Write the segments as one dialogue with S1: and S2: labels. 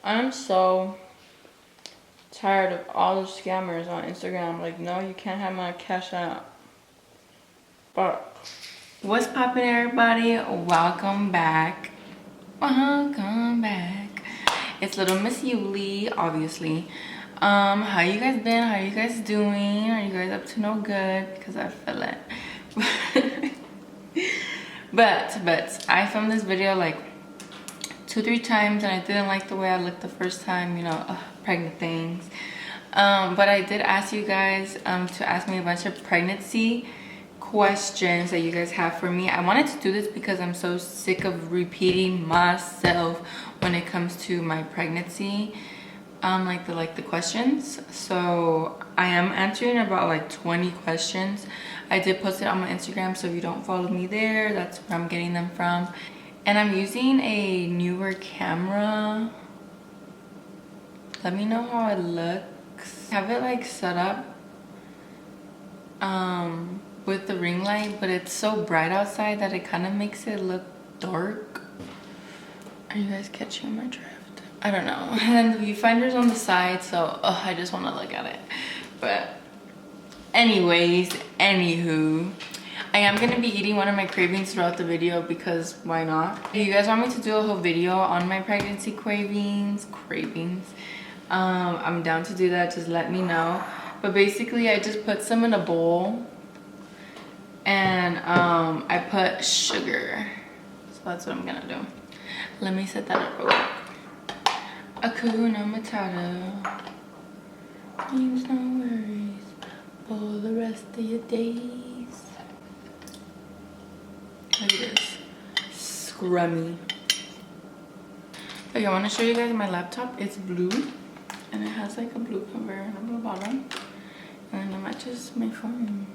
S1: I'm so tired of all the scammers on Instagram. Like, no, you can't have my Cash App. But what's poppin', everybody? Welcome back. Welcome back. It's little Miss Yuleee, obviously. How you guys been? How you guys doing? Are you guys up to no good? Because I feel it. but I filmed this video like 2-3 times, and I didn't like the way I looked the first time, you know, pregnant things. But I did ask you guys to ask me a bunch of pregnancy questions that you guys have for me. I wanted to do this because I'm so sick of repeating myself when it comes to my pregnancy, like the questions. So I am answering about like 20 questions. I did post it on my Instagram, so if you don't follow me there, that's where I'm getting them from. And I'm using a newer camera. Let me know how it looks. I have it like set up with the ring light, but it's so bright outside that it kind of makes it look dark. Are you guys catching my drift? I don't know. And then the viewfinder's on the side, so I just want to look at it. But anyways, anywho, I am going to be eating one of my cravings throughout the video because why not? If you guys want me to do a whole video on my pregnancy cravings, I'm down to do that. Just let me know. But basically, I just put some in a bowl, and I put sugar. So that's what I'm gonna do. Let me set that up real quick. Hakuna Matata means no worries for the rest of your days. Look at this, scrummy. Okay, I want to show you guys my laptop. It's blue, and it has like a blue cover and a blue bottom, and it matches my phone.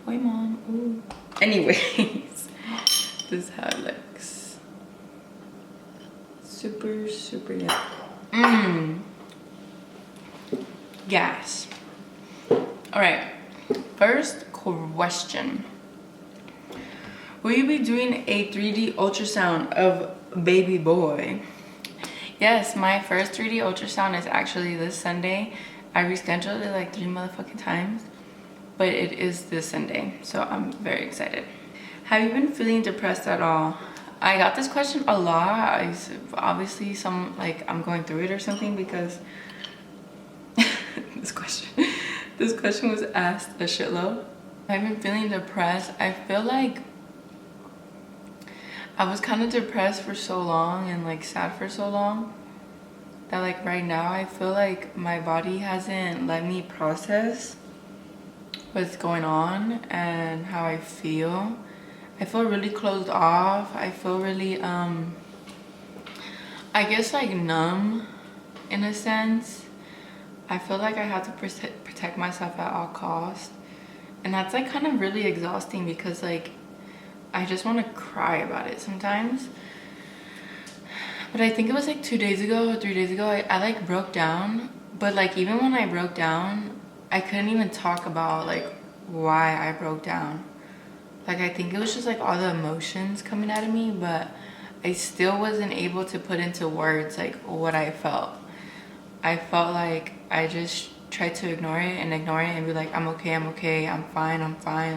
S1: Boy, mom. Ooh. Anyways, this is how it looks. Super yum. Gas. All right. First question. Will you be doing a 3D ultrasound of baby boy? Yes, my first 3D ultrasound is actually this Sunday. I rescheduled it like 3 motherfucking times, but it is this Sunday, so I'm very excited. Have you been feeling depressed at all? I got this question a lot. Obviously, I'm going through it or something, because this question was asked a shitload. I've been feeling depressed. I feel like I was kind of depressed for so long and like sad for so long that like right now I feel like my body hasn't let me process what's going on and how I feel. I feel really closed off. I feel really I guess like numb in a sense. I feel like I have to protect myself at all costs, and that's like kind of really exhausting because like I just want to cry about it sometimes. But I think it was like 2 days ago or 3 days ago, I like broke down. But like even when I broke down, I couldn't even talk about like why I broke down. Like I think it was just like all the emotions coming out of me, but I still wasn't able to put into words like what I felt. I felt like I just tried to ignore it and be like, I'm okay, I'm fine,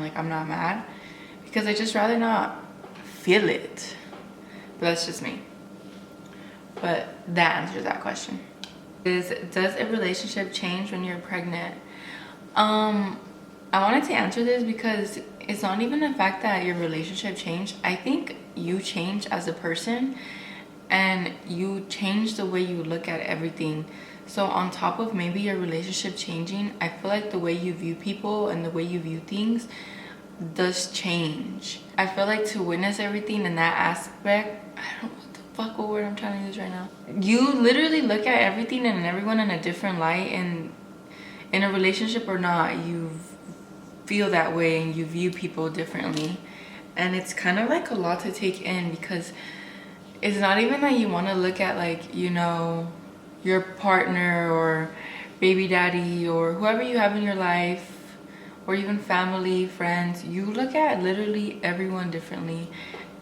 S1: like I'm not mad. Because I just rather not feel it. But that's just me. But that answers that question. Does a relationship change when you're pregnant? I wanted to answer this because it's not even the fact that your relationship changed. I think you change as a person, and you change the way you look at everything. So on top of maybe your relationship changing, I feel like the way you view people and the way you view things does change. I feel like to witness everything in that aspect, I don't know what the fuck word I'm trying to use right now. You literally look at everything and everyone in a different light, and in a relationship or not, you feel that way and you view people differently. And it's kind of like a lot to take in, because it's not even that you want to look at like, you know, your partner or baby daddy or whoever you have in your life, or even family, friends. You look at literally everyone differently,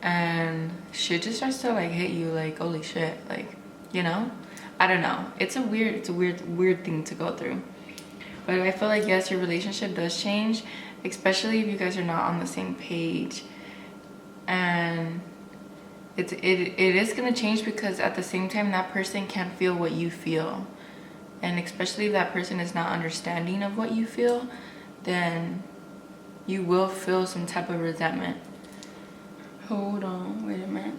S1: and shit just starts to like hit you like, holy shit, like, you know? I don't know. It's a weird thing to go through. But I feel like, yes, your relationship does change, especially if you guys are not on the same page. And it is gonna change, because at the same time that person can't feel what you feel, and especially if that person is not understanding of what you feel, then you will feel some type of resentment. Hold on, wait a minute.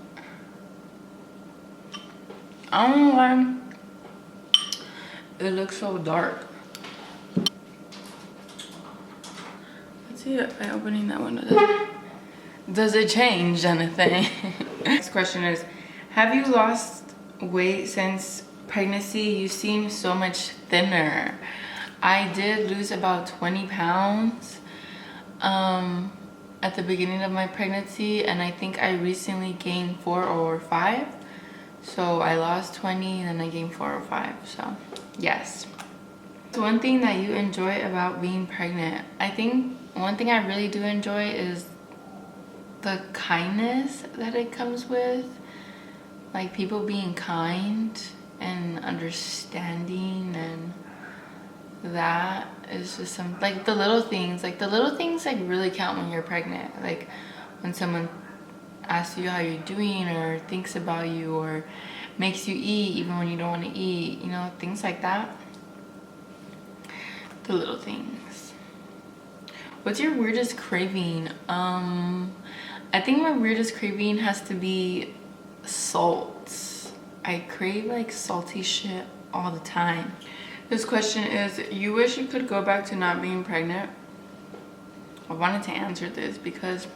S1: I don't know why it looks so dark. Let's see by opening that window. Does it change anything? Next question is, have you lost weight since pregnancy? You seem so much thinner. I did lose about 20 pounds at the beginning of my pregnancy, and I think I recently gained 4 or 5. So I lost 20 and then I gained 4 or 5. So yes. One thing that you enjoy about being pregnant. I think one thing I really do enjoy is the kindness that it comes with, like people being kind and understanding, and that is just some, like the little things like really count when you're pregnant. Like when someone asks you how you're doing, or thinks about you, or makes you eat even when you don't want to eat, you know, things like that. The little things. What's your weirdest craving? I think my weirdest craving has to be salt. I crave like salty shit all the time. This question is, you wish you could go back to not being pregnant? I wanted to answer this because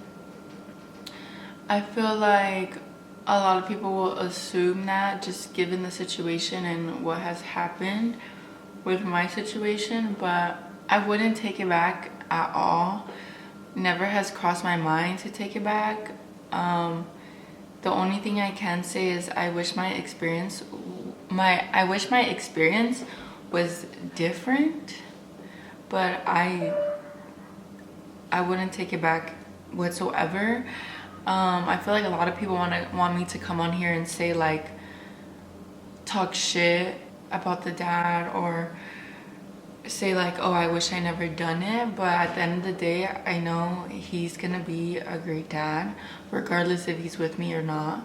S1: I feel like a lot of people will assume that, just given the situation and what has happened with my situation, but I wouldn't take it back at all. Never has crossed my mind to take it back. The only thing I can say is I wish my experience was different, but I wouldn't take it back whatsoever. I feel like a lot of people want me to come on here and say, like, talk shit about the dad, or say like, oh, I wish I never done it. But at the end of the day, I know he's gonna be a great dad regardless if he's with me or not,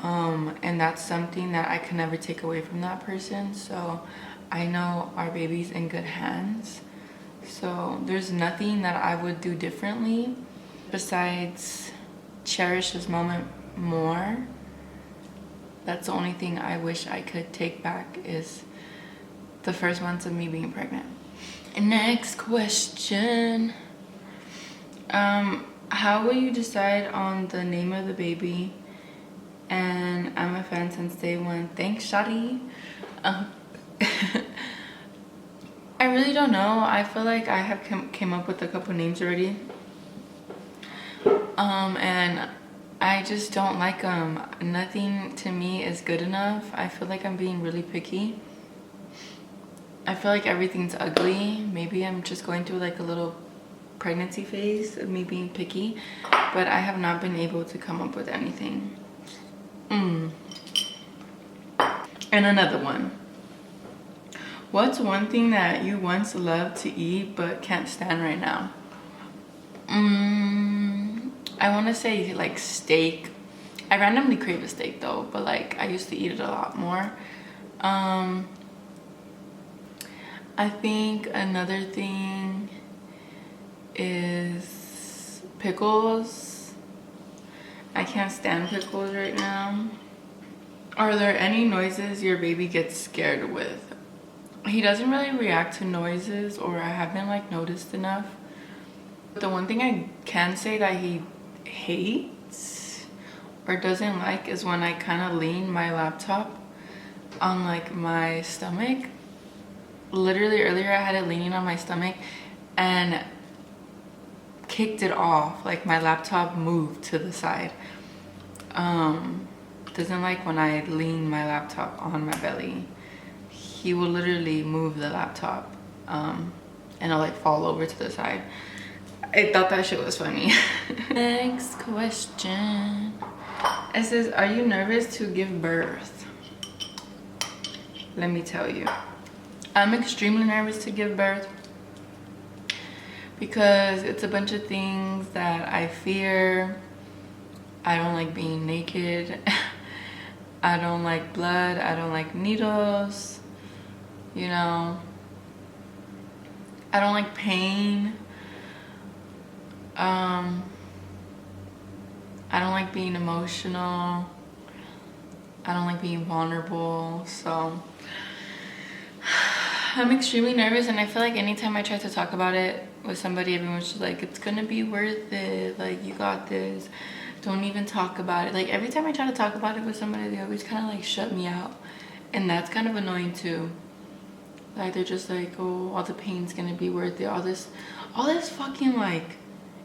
S1: and that's something that I can never take away from that person. So I know our baby's in good hands, so there's nothing that I would do differently besides cherish this moment more. That's the only thing I wish I could take back, is the first months of me being pregnant. Next question. How will you decide on the name of the baby? And I'm a fan since day one. Thanks, Shadi. I really don't know. I feel like I have came up with a couple names already. And I just don't like them. Nothing to me is good enough. I feel like I'm being really picky. I feel like everything's ugly. Maybe I'm just going through like a little pregnancy phase of me being picky, but I have not been able to come up with anything. And another one. What's one thing that you once loved to eat but can't stand right now? I want to say like steak. I randomly crave a steak though, but like I used to eat it a lot more. I think another thing is pickles. I can't stand pickles right now. Are there any noises your baby gets scared with? He doesn't really react to noises, or I haven't like noticed enough. The one thing I can say that he hates or doesn't like is when I kind of lean my laptop on like my stomach. Literally earlier I had it leaning on my stomach and kicked it off. Like my laptop moved to the side. Doesn't like when I lean my laptop on my belly. He will literally move the laptop and it'll like fall over to the side. I thought that shit was funny. Next question. It says, are you nervous to give birth? let me tell you. I'm extremely nervous to give birth because it's a bunch of things that I fear. I don't like being naked. I don't like blood. I don't like needles. You know, I don't like pain. I don't like being emotional. I don't like being vulnerable. So I'm extremely nervous, and I feel like anytime I try to talk about it with somebody, everyone's just like, it's gonna be worth it, like, you got this, don't even talk about it. Like, every time I try to talk about it with somebody, they always kind of like shut me out, and that's kind of annoying too. Like, they're just like, oh, all the pain's gonna be worth it, all this fucking like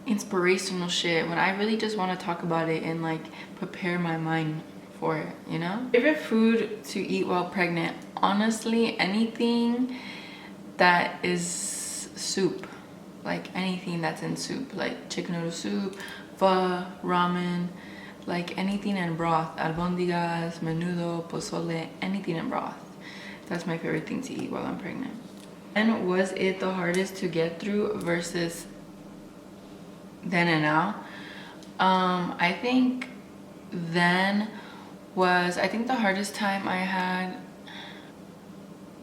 S1: inspirational shit, when I really just want to talk about it and like prepare my mind for it, you know? Favorite food to eat while pregnant? Honestly, anything that is soup. Like anything that's in soup, like chicken noodle soup, pho, ramen, like anything in broth, albondigas, menudo, pozole, anything in broth. That's my favorite thing to eat while I'm pregnant. And was it the hardest to get through versus then and now? I think then was, I think the hardest time I had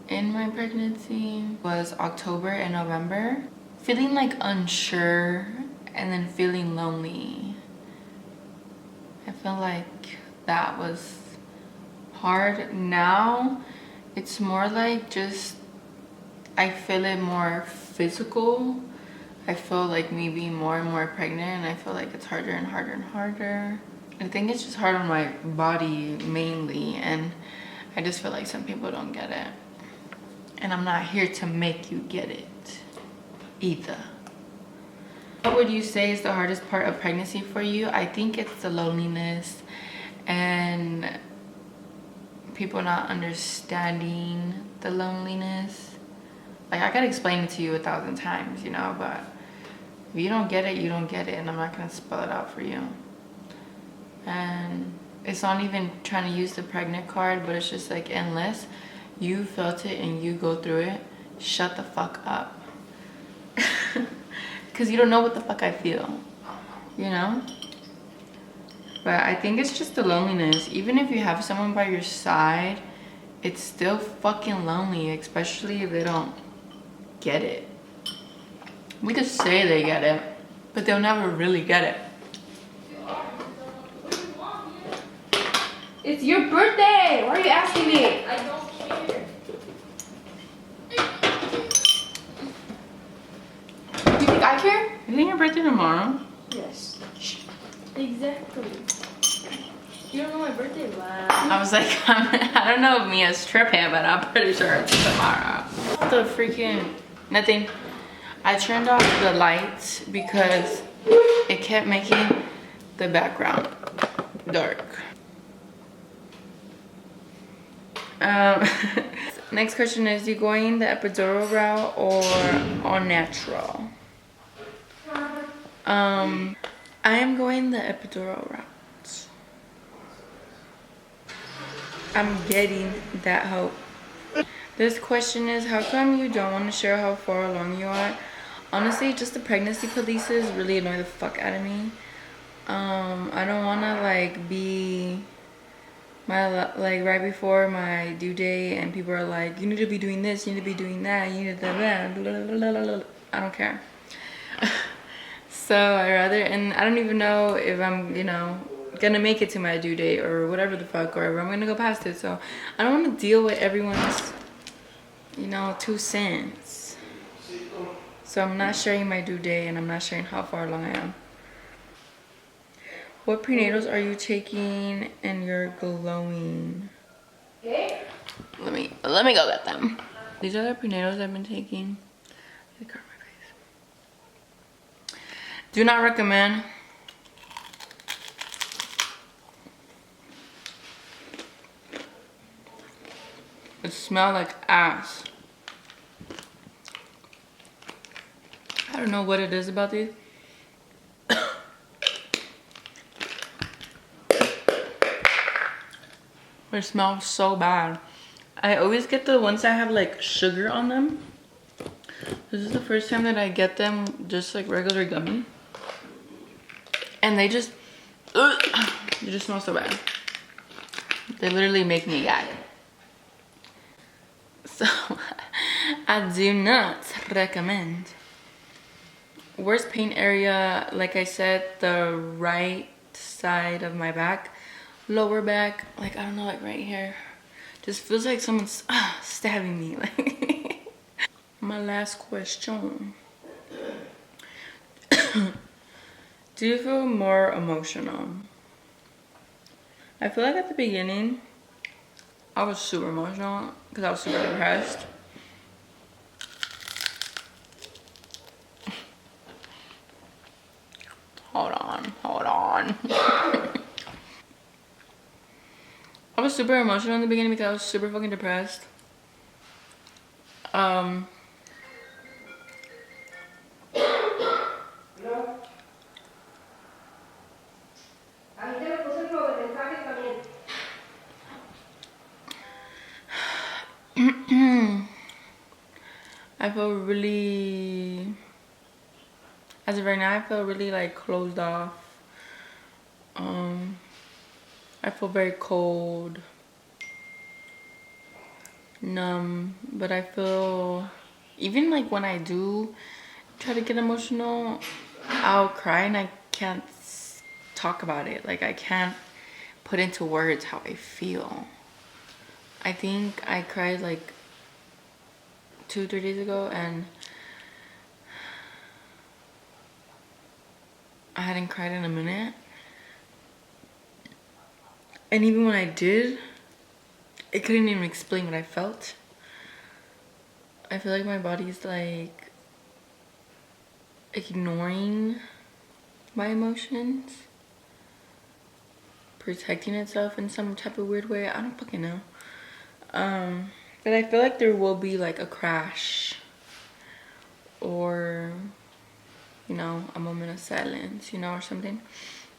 S1: in my pregnancy was October and November. Feeling like unsure and then feeling lonely. I feel like that was hard. Now it's more like just, I feel it more physical. I feel like me being more and more pregnant, and I feel like it's harder and harder and harder. I think it's just hard on my body mainly, and I just feel like some people don't get it. And I'm not here to make you get it either. What would you say is the hardest part of pregnancy for you? I think it's the loneliness and people not understanding the loneliness. Like, I gotta explain it to you 1,000 times, you know, but if you don't get it, you don't get it, and I'm not gonna spell it out for you. And it's not even trying to use the pregnant card, but it's just like, unless you felt it and you go through it, shut the fuck up. Because you don't know what the fuck I feel, you know? But I think it's just the loneliness. Even if you have someone by your side, it's still fucking lonely, especially if they don't get it. We could say they get it, but they'll never really get it. It's your birthday! Why are you asking me?
S2: I don't care.
S1: You think I care? Isn't your birthday tomorrow?
S2: Yes. Exactly. You don't know my birthday, wow.
S1: I was like, I don't know if Mia's tripping, but I'm pretty sure it's tomorrow. The freaking, nothing. I turned off the lights because it kept making the background dark. Next question is, you going the epidural route or all natural? I am going the epidural route. I'm getting that hope. This question is, how come you don't want to share how far along you are? Honestly, just the pregnancy polices really annoy the fuck out of me. I don't want to like be right before my due date and people are like, you need to be doing this, you need to be doing that, you need to I don't care. So I rather, and I don't even know if I'm, you know, gonna make it to my due date or whatever the fuck, or if I'm gonna go past it. So I don't want to deal with everyone's, you know, 2 cents. So I'm not sharing my due date, and I'm not sharing how far along I am. What prenatals are you taking and you're glowing? Let me go get them. These are the prenatals I've been taking. They cover my face. Do not recommend. It smells like ass. I don't know what it is about these. It smells so bad. I always get the ones that have like sugar on them. This is the first time that I get them just like regular gummy. And they just smell so bad. They literally make me gag. So I do not recommend. Worst pain area, like I said, the right side of my back, lower back, like I don't know, like right here. Just feels like someone's stabbing me. Like my last question. Do you feel more emotional? I feel like at the beginning, I was super emotional because I was super depressed. Hold on. I was super emotional in the beginning because I was super fucking depressed. I feel really, as of right now, I feel really like closed off. I feel very cold, numb, but I feel, even like when I do try to get emotional, I'll cry and I can't talk about it. Like I can't put into words how I feel. I think I cried like 2-3 days ago and I hadn't cried in a minute. And even when I did, I couldn't even explain what I felt. I feel like my body's like ignoring my emotions, protecting itself in some type of weird way. I don't fucking know. But I feel like there will be like a crash or, you know, a moment of silence, you know, or something.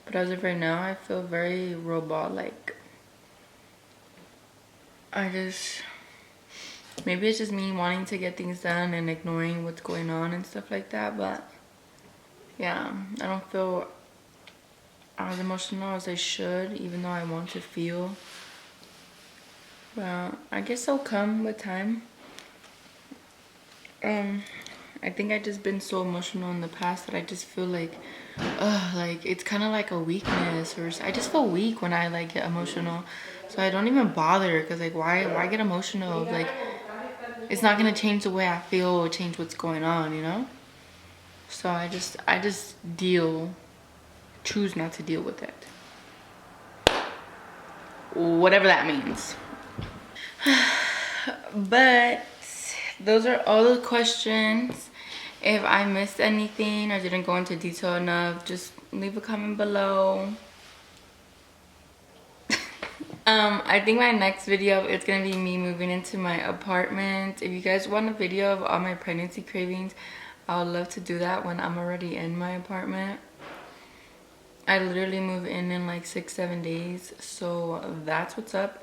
S1: But as of right now, I feel very robot-like. Maybe it's just me wanting to get things done and ignoring what's going on and stuff like that. But yeah, I don't feel as emotional as I should, even though I want to feel. Well, I guess it'll come with time. I think I just been so emotional in the past that I just feel like it's kind of like a weakness, or I just feel weak when I like get emotional. So I don't even bother, because like why get emotional? Like it's not gonna change the way I feel or change what's going on, you know? So I just choose not to deal with it, whatever that means. But those are all the questions. If I missed anything or didn't go into detail enough, just leave a comment below. I think my next video is gonna be me moving into my apartment. If you guys want a video of all my pregnancy cravings, I would love to do that when I'm already in my apartment. I literally move in like 6-7 days, so that's what's up.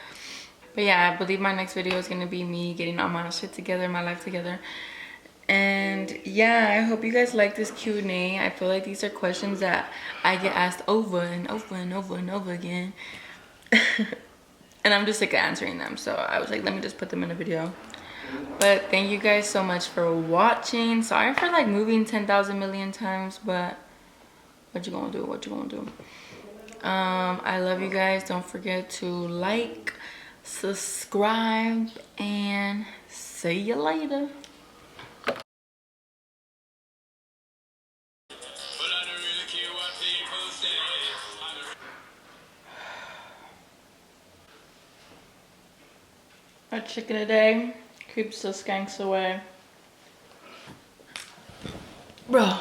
S1: But yeah, I believe my next video is gonna be me getting all my shit together, my life together. And yeah, I hope you guys like this Q&A. I feel like these are questions that I get asked over and over and over and over again. And I'm just sick of answering them, so I was like, let me just put them in a video. But thank you guys so much for watching. Sorry for like moving 10,000 million times, but what you gonna do? I love you guys. Don't forget to like, subscribe, and see you later. A chicken a day keeps the skanks away. Bro,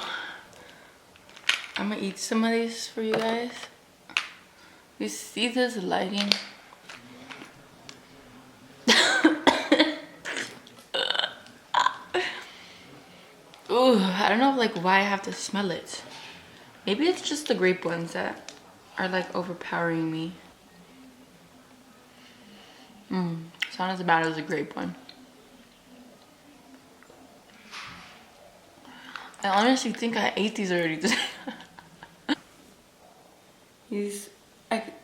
S1: I'm gonna eat some of these for you guys. You see this lighting? Ooh, I don't know like why I have to smell it. Maybe it's just the grape ones that are like overpowering me. It's not as bad as a grape one. I honestly think I ate these already today.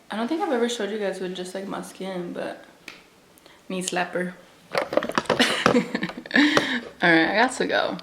S1: I don't think I've ever showed you guys with just like my skin, but me slapper. Alright, I got to go.